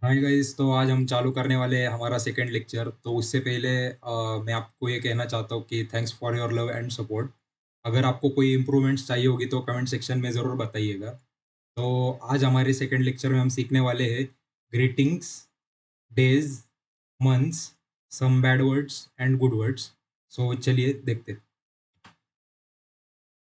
Hi guys, तो आज हम चालू करने वाले हैं हमारा सेकंड लेक्चर। तो उससे पहले मैं आपको ये कहना चाहता हूँ कि thanks for your love and support. अगर आपको कोई इम्प्रूवमेंट्स चाहिए होगी तो कमेंट सेक्शन में ज़रूर बताइएगा। तो आज हमारे सेकंड लेक्चर में हम सीखने वाले हैं greetings, days, months, some bad words and good words. So चलिए देखते हैं।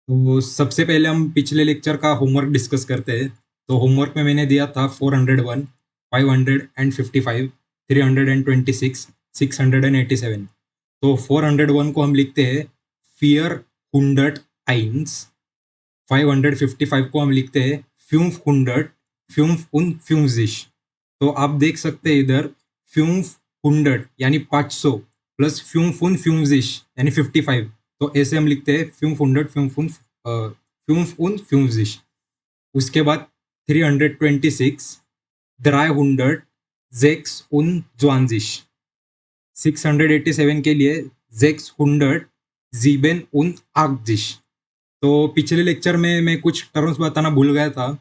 तो सबसे पहले हम पिछले लेक्चर का होमवर्क डिस्कस करते हैं। तो होमवर्क में मैंने दिया था 401, 555, 326, 687। तो 401 को हम लिखते हैं फियर हुंडर्ट आइन्स। 555 को हम लिखते हैं फ्यूम्फ हुंडर्ट फ्यूम्फ उन फ्यूम्जिश। तो आप देख सकते हैं इधर फ्यूम्फ हुंडर्ट यानी 500 प्लस फ्यूम्फ उन फ्यूम्जिश यानी 55। तो ऐसे हम लिखते हैं फ्यूम्फ हुंडर्ट फ्यूम्फ उन फ्यूम्जिश। उसके बाद 326 300 6 und 20। 687 के लिए 607 und 80। तो पिछले लेक्चर में मैं कुछ टर्म्स बताना भूल गया था।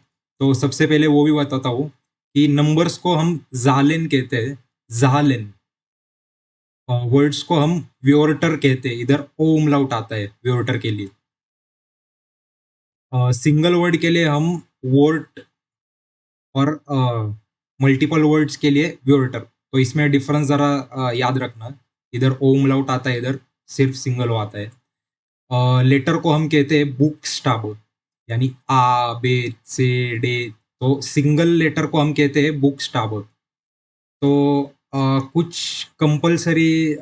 तो सबसे पहले वो भी बताता हूँ कि नंबर्स को हम जालेन कहते हैं, जालेन। वर्ड्स को हम व्योरटर कहते हैं, इधर ओम लाउट आता है व्योरटर के लिए। सिंगल वर्ड के लिए हम वोर्ट और मल्टीपल वर्ड्स के लिए व्योरटर। तो इसमें डिफरेंस ज़रा याद रखना। इधर ओम लाउट आता है, इधर सिर्फ सिंगल ओ आता है। लेटर को हम कहते हैं बुक स्टाब, यानी आ बे से डे। तो सिंगल लेटर को हम कहते हैं बुक स्टाब। तो कुछ कंपलसरी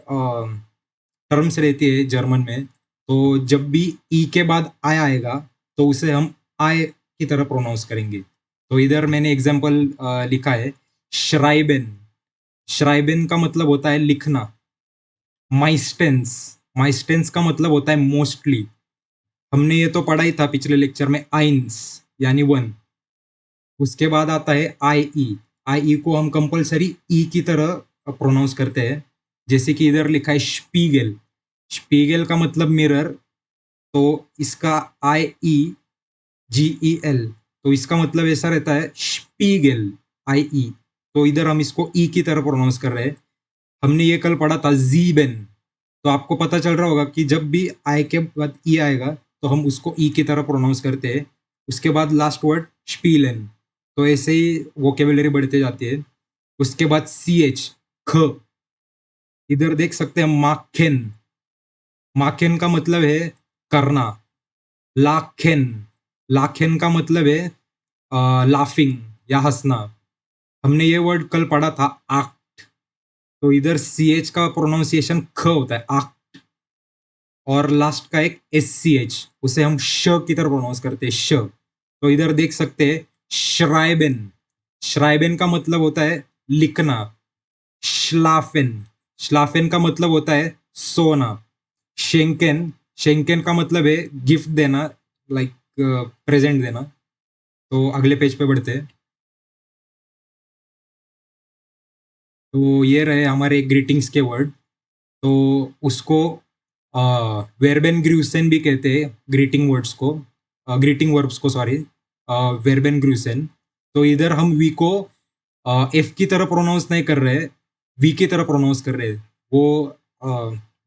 टर्म्स रहती है जर्मन में। तो जब भी ई के बाद आय आएगा तो उसे हम आय की तरह प्रोनाउंस करेंगे। तो इधर मैंने एग्जाम्पल लिखा है श्राइबेन। श्राइबेन का मतलब होता है लिखना। माइस्टेंस, माइस्टेंस का मतलब होता है मोस्टली। हमने ये तो पढ़ा ही था पिछले लेक्चर में, आइंस यानी वन। उसके बाद आता है आई ई। आई ई को हम कंपलसरी ई की तरह प्रोनाउंस करते हैं। जैसे कि इधर लिखा है स्पीगल। स्पीगल का मतलब मिरर। तो इसका आई ई जी ई एल, तो इसका मतलब ऐसा रहता है स्पीगल, आई ई। तो इधर हम इसको ई की तरह प्रोनाउंस कर रहे हैं। हमने ये कल पढ़ा था जीबेन। तो आपको पता चल रहा होगा कि जब भी आई के बाद ई आएगा तो हम उसको ई की तरह प्रोनाउंस करते हैं। उसके बाद लास्ट वर्ड स्पीलन। तो ऐसे ही वोकेबुलरी बढ़ते जाती है। उसके बाद सी एच, ख। इधर देख सकते हैं माखेन। माखेन का मतलब है करना। लाखेन, लाखेन का मतलब है लाफिंग या हंसना। हमने ये वर्ड कल पढ़ा था आक्ट। तो इधर सी एच का प्रोनाउंसिएशन ख होता है, आक्ट। और लास्ट का एक एस सी एच, उसे हम श की तरह प्रोनाउंस करते हैं, श। तो इधर देख सकते हैं श्राइबेन। श्राइबेन का मतलब होता है लिखना। श्लाफेन, श्लाफेन का मतलब होता है सोना। शेंकेन, शेंकेन का मतलब है गिफ्ट देना, लाइक प्रेजेंट देना। तो अगले पेज पे बढ़ते हैं। तो ये रहे हमारे ग्रीटिंग्स के वर्ड। तो उसको वेरबेन ग्रूसेन भी कहते हैं, ग्रीटिंग वर्ड्स को, ग्रीटिंग वर्ब्स को, सॉरी, वेरबेन ग्रूसेन। तो इधर हम वी को एफ की तरह प्रोनाउंस नहीं कर रहे, वी की तरह प्रोनाउंस कर रहे हैं। वो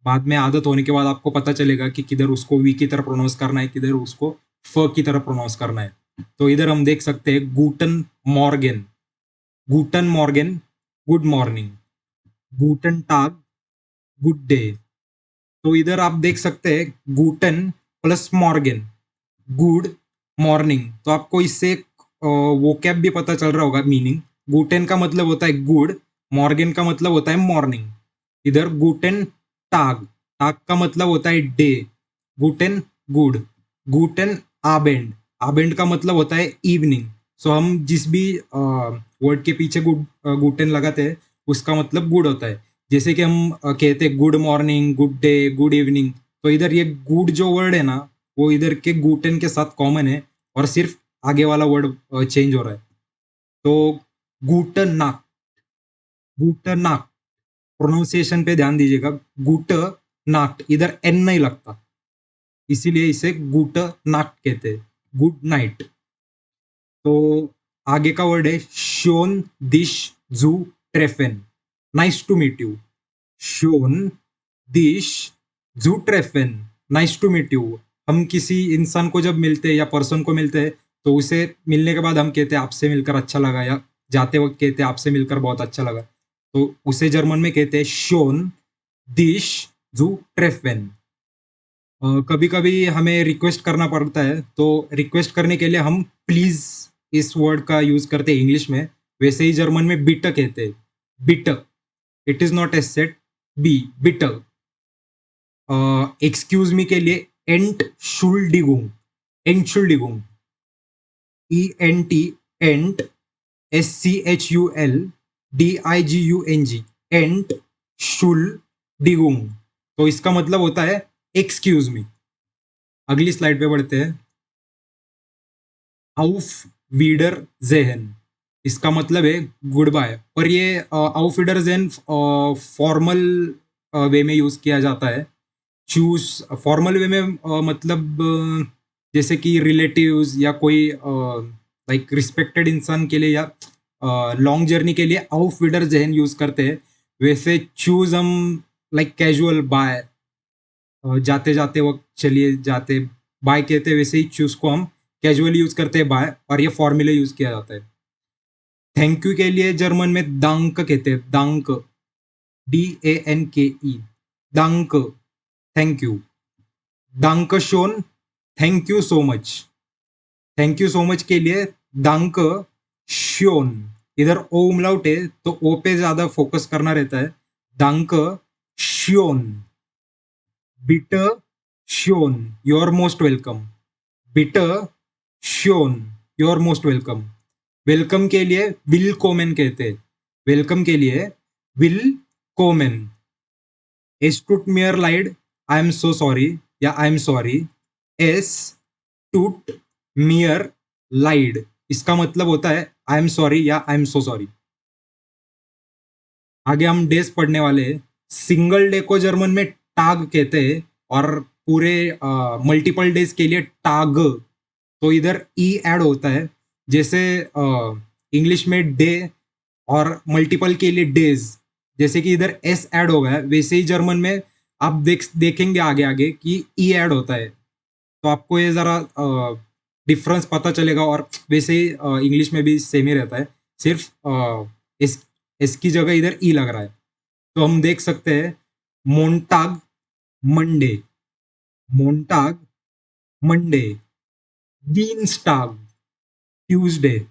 बाद में आदत होने के बाद आपको पता चलेगा कि किधर उसको वी की तरह प्रोनाउंस करना है, किधर उसको फ की तरह प्रोनाउंस करना है। तो इधर हम देख सकते हैं गूटन मॉर्गेन। गूटन मॉर्गेन गुड मॉर्निंग। गूटन टाग गुड डे। तो इधर आप देख सकते हैं गूटन प्लस मॉर्गन, गुड मॉर्निंग। तो आपको इससे एक वोकैब भी पता चल रहा होगा मीनिंग। गूटेन का मतलब होता है गुड, मॉर्गन का मतलब होता है मॉर्निंग। इधर गूटेन टाग, टाग का मतलब होता है डे। गूटेन गुड, गूटेन आबेंड, आबेंड का मतलब होता है इवनिंग। सो हम जिस भी वर्ड के पीछे गूटेन लगाते हैं उसका मतलब गुड होता है। जैसे कि हम कहते हैं good morning, good day, good evening. तो इधर ये गुड जो वर्ड है ना, वो इधर के गूटेन के साथ कॉमन है, और सिर्फ आगे वाला वर्ड चेंज हो रहा है। तो गूटन नाक, गूटन नाक, प्रोनाउंसिएशन पे ध्यान दीजिएगा। गुट नाट, इधर एन नहीं लगता, इसीलिए इसे गुट नाट कहते हैं, गुड नाइट। तो आगे का वर्ड है शोन दिश zu treffen. Nice to meet you. Schön dich zu treffen. Nice to meet you. हम किसी इंसान को जब मिलते हैं या पर्सन को मिलते हैं तो उसे मिलने के बाद हम कहते हैं आपसे मिलकर अच्छा लगा, या जाते वक्त कहते हैं आपसे मिलकर बहुत अच्छा लगा, तो उसे जर्मन में कहते हैं schön dich zu treffen. कभी कभी हमें रिक्वेस्ट करना पड़ता है, तो रिक्वेस्ट करने के लिए हम प्लीज इस वर्ड का यूज करते हैं इंग्लिश में, वैसे ही जर्मन में बिट कहते हैं. बिट, it is not S set, B, बिट. एक्सक्यूज मी के लिए एंटशुल्डिगुंग. एंटशुल्डिगुंग, ई एन टी, एंट, S C H U L D I G U N G, एंटशुल्डिगुंग. तो इसका मतलब होता है एक्सक्यूज मी. अगली स्लाइड पे बढ़ते हैं. आउफ वीडर जेहन, इसका मतलब है गुड बाय. पर ये आउफ वीडर जेहन फॉर्मल वे में यूज किया जाता है. चूज फॉर्मल वे में मतलब जैसे कि रिलेटिव्स या कोई लाइक रिस्पेक्टेड इंसान के लिए या लॉन्ग जर्नी के लिए आउफ वीडर जेहन यूज करते हैं. वैसे चूज हम लाइक कैजुअल बाय, जाते जाते वक्त चलिए जाते बाय कहते हैं, वैसे ही चूज को हम कैजुअली यूज करते हैं बाय, और ये फॉर्मूले यूज किया जाता है. थैंक यू के लिए जर्मन में दांक कहते हैं. दांक, D A N K E, दांक, थैंक यू. दांक शोन, thank you so much. Thank you so much के लिए दांक श्योन. इधर ओ उमलाउट है तो ओ पे ज्यादा फोकस करना रहता है. दांक श्योन. बिटर श्योन, यू आर मोस्ट वेलकम. बिटर श्योन, you are most welcome. Welcome के लिए विल कोमेन कहते हैं. वेलकम के लिए विल कोमेन. एस टूट मियर लाइड, आई एम सो सॉरी या आई एम सॉरी. एस टूट मियर लाइड, इसका मतलब होता है आई एम सॉरी या आई एम सो सॉरी. आगे हम डेज पढ़ने वाले हैं. सिंगल डे को जर्मन में टाग कहते हैं, और पूरे मल्टीपल डेज के लिए टाग. तो इधर ई ऐड होता है, जैसे इंग्लिश में डे और मल्टीपल के लिए डेज, जैसे कि इधर एस ऐड हो गया, वैसे ही जर्मन में आप देखेंगे आगे आगे कि ई ऐड होता है. तो आपको ये जरा डिफरेंस पता चलेगा, और वैसे ही इंग्लिश में भी सेम ही रहता है, सिर्फ एस एस की जगह इधर ई लग रहा है. तो हम देख सकते हैं मोन्टाग मंडे, मोन्टाग मंडे. दीनस्टाग ट्यूसडे,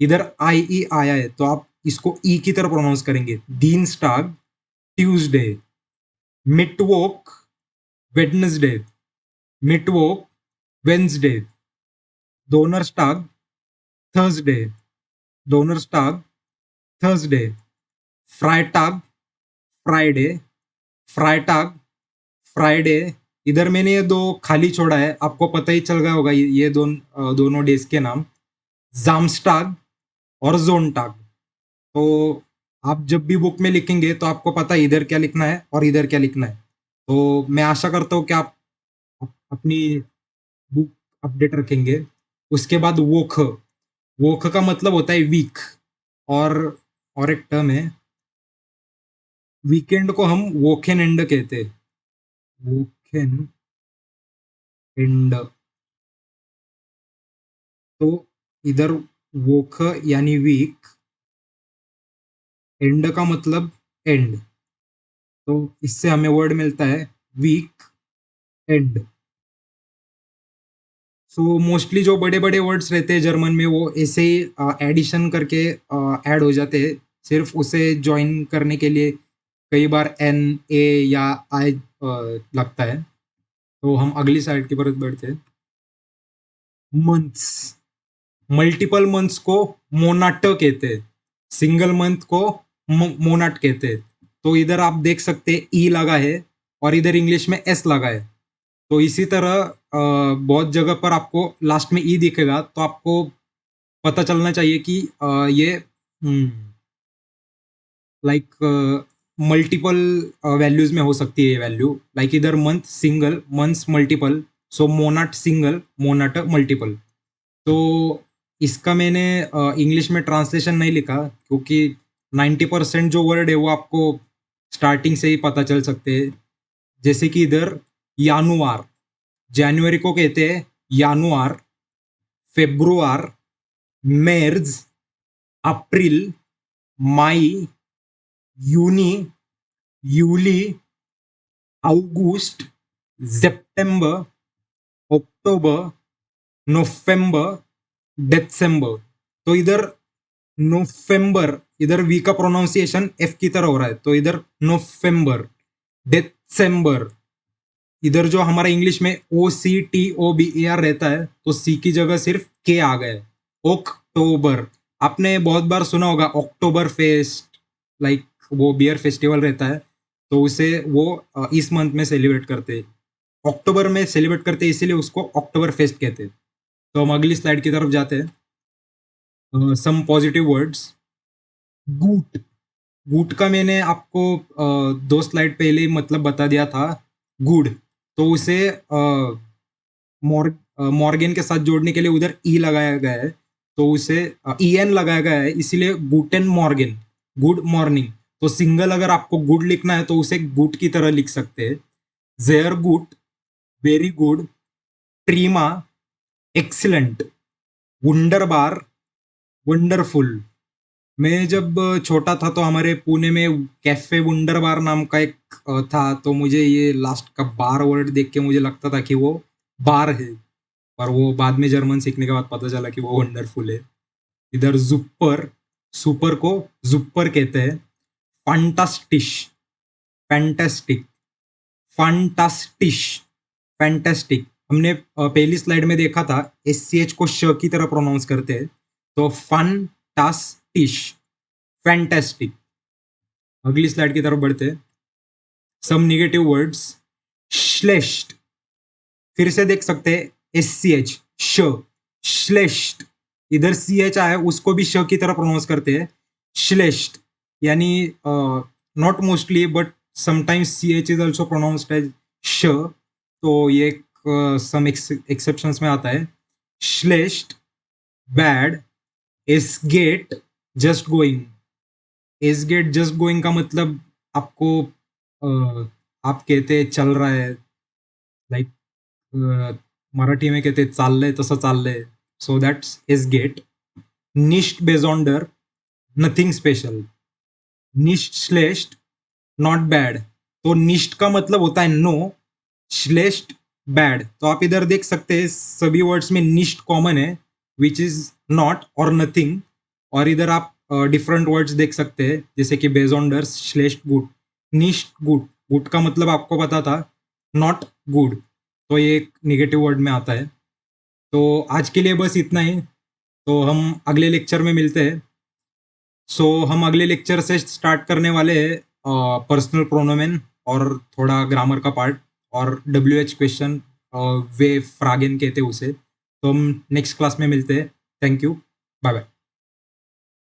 इधर आई ई आया है तो आप इसको ई की तरह प्रोनाउंस करेंगे. दीनस्टाग ट्यूसडे. मिटवोक वेडनेसडे, मिटवोक वेंसडे. डोनरस्टाग थर्सडे, डोनरस्टाग थर्सडे. फ्राइटाग फ्राइडे, फ्राइटाग फ्राइडे. इधर मैंने ये दो खाली छोड़ा है, आपको पता ही चल गया होगा ये दोनों डेज के नाम, जामस्टाग और जोनटाग. तो आप जब भी बुक में लिखेंगे तो आपको पता है इधर क्या लिखना है और इधर क्या लिखना है. तो मैं आशा करता हूँ कि आप अपनी बुक अपडेट रखेंगे. उसके बाद वोख, वोख का मतलब होता है वीक, और एक टर्म है वीकेंड को हम वोकेन एंड कहते हैं. वोकेन एंड. तो इधर वोख यानी वीक, एंड का मतलब एंड, तो इससे हमें वर्ड मिलता है वीक एंड. सो मोस्टली जो बड़े बड़े वर्ड्स रहते हैं जर्मन में वो ऐसे ही एडिशन करके ऐड हो जाते हैं. सिर्फ उसे ज्वाइन करने के लिए कई बार एन ए या आई लगता है. तो हम अगली साइड की तरफ बढ़ते हैं. मंथ्स, मल्टीपल मंथ्स को मोनाट कहते हैं, सिंगल मंथ को मोनाट कहते हैं. तो इधर आप देख सकते हैं ई लगा है और इधर इंग्लिश में एस लगा है. तो इसी तरह बहुत जगह पर आपको लास्ट में ई दिखेगा, तो आपको पता चलना चाहिए कि ये लाइक मल्टीपल वैल्यूज में हो सकती है ये वैल्यू. लाइक इधर मंथ सिंगल, मंथ्स मल्टीपल, सो मोनाट सिंगल, मोनाट मल्टीपल. तो इसका मैंने इंग्लिश में ट्रांसलेशन नहीं लिखा क्योंकि 90% जो वर्ड है वो आपको स्टार्टिंग से ही पता चल सकते हैं। जैसे कि इधर यानुआर, जनवरी को कहते हैं यानुआर, फेब्रुआर, मेर्ज, अप्रैल, मई, यूनी, यूली, अगस्त, सितंबर, अक्टूबर, नवंबर, दिसंबर। तो इधर नवंबर, इधर वी का प्रोनाउंसिएशन एफ की तरह हो रहा है, तो इधर नवंबर, दिसंबर। इधर जो हमारा इंग्लिश में O C T O B A R रहता है, तो सी की जगह सिर्फ के आ गए। अक्टूबर, आपने बहुत बार सुना होगा अक्टूबर फेस्ट, लाइक वो बियर फेस्टिवल रहता है, तो उसे वो इस मंथ में सेलिब्रेट करते हैं, अक्टूबर में सेलिब्रेट करते हैं, इसीलिए उसको अक्टूबर फेस्ट कहते हैं। तो हम अगली स्लाइड की तरफ जाते हैं। Some positive words. गूट, गूट का मैंने आपको 2 स्लाइड पहले ही मतलब बता दिया था, गुड। तो उसे मॉर्गन के साथ जोड़ने के लिए उधर ई लगाया गया है, तो उसे ई एन लगाया गया है, इसीलिए गुटेन मॉर्गन, गुड मॉर्निंग। तो सिंगल अगर आपको गुड लिखना है तो उसे गुड की तरह लिख सकते हैं। जेयर गुड, वेरी गुड, प्रीमा, एक्सीलेंट, वंडरबार, वंडरफुल। मैं जब छोटा था तो हमारे पुणे में कैफे वंडर बार नाम का एक था, तो मुझे ये लास्ट का बार वर्ड देख के मुझे लगता था कि वो बार है, पर वो बाद में जर्मन सीखने के बाद पता चला कि वो वंडरफुल है। इधर जुप्पर, सुपर को जुप्पर कहते हैं। फंटास्टिश, फैंटास्टिक, फंटास्टिश, फैंटास्टिक। हमने पहली स्लाइड में देखा था एस सी एच को श की तरह प्रोनाउंस करते हैं, तो फंटास्टिश, फैंटास्टिक। अगली स्लाइड की तरफ बढ़ते हैं। सम निगेटिव वर्ड्स। श्लेष्ट, फिर से देख सकते हैं एस सी एच, श, श्लेष्ट। इधर सी एच आया, उसको भी श की तरह प्रोनाउंस करते हैं, श्लेष्ट। यानी not mostly but sometimes C H is also pronounced as श, तो ये सम एक्सेप्शंस में आता है। श्लेष्ट, बैड, एस्गेट, जस्ट गोइंग। एस्गेट जस्ट गोइंग का मतलब आपको आप कहते चल रहा है, लाइक मराठी में कहते चाललंय तसं चाललंय, सो दॅट्स इज गेट। निश्ट बेजॉन्डर, नथिंग स्पेशल। निश्ट श्लेष्ट, नॉट बैड। तो निश्ट का मतलब होता है नो, श्लेष्ट बैड। तो आप इधर देख सकते हैं सभी वर्ड्स में निश्ट कॉमन है, विच इज नॉट और नथिंग। और इधर आप डिफरेंट वर्ड्स देख सकते हैं, जैसे कि बेजॉन्डर, श्लेष्ट गुड, निश्ट गुड। गुड का मतलब आपको पता था, नॉट गुड, तो ये एक निगेटिव वर्ड में आता है। तो आज के लिए बस इतना ही, तो हम अगले लेक्चर में मिलते हैं। सो हम अगले लेक्चर से स्टार्ट करने वाले हैं पर्सनल प्रोनोमेन और थोड़ा ग्रामर का पार्ट, और डब्ल्यू एच क्वेश्चन, वे फ्रागेन कहते हैं उसे। तो हम नेक्स्ट क्लास में मिलते हैं। Thank you, bye bye.